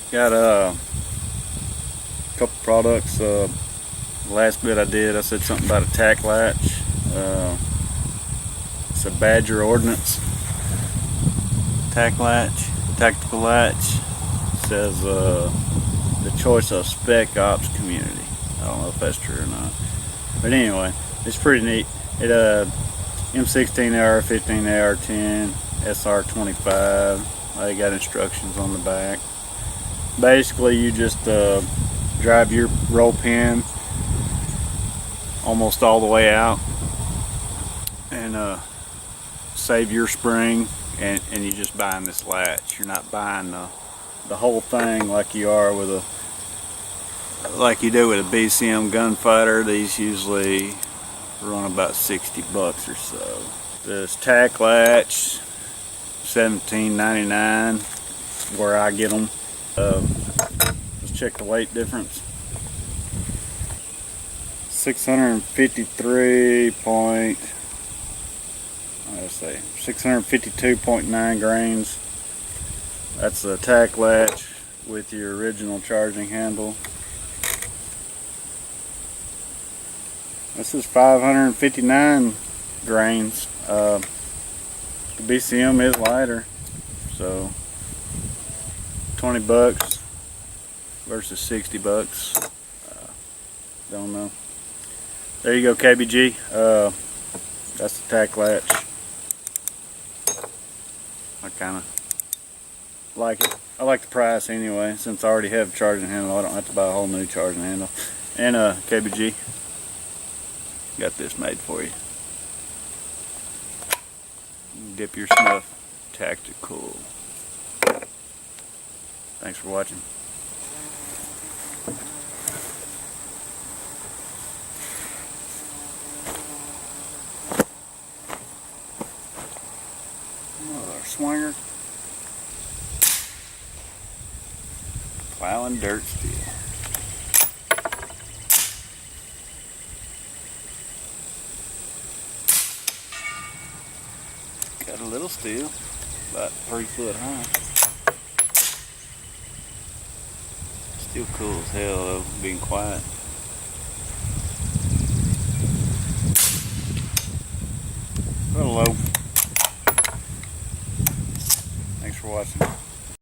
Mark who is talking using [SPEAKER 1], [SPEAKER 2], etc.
[SPEAKER 1] Got a couple products. Last bit I did, I said something about a tack latch. It's a BADGER Ordnance tack latch, tactical latch. It says the choice of spec ops community. I don't know if that's true or not, but anyway, it's pretty neat. It M16 AR-15, AR-10, SR-25. They got instructions on the back. Basically, you just drive your roll pin almost all the way out and save your spring, and you just buying this latch. You're not buying the whole thing like you are with like you do with a BCM gunfighter. These usually run about 60 bucks or so. This tack latch, $17.99 where I get them. Let's check the weight difference. 652.9 grains. That's the tack latch with your original charging handle. This is 559 grains. The BCM is lighter, so 20 bucks versus 60 bucks. Don't know. There you go, KBG. That's the tack latch. I kind of like it. I like the price anyway. Since I already have a charging handle, I don't have to buy a whole new charging handle. And KBG, got this made for you. Dip your snuff. Tactical. Thanks for watching. Another swinger. Plowing dirt steel. Got a little steel, about 3 foot high. Still cool as hell though, being quiet. A little low. Thanks for watching.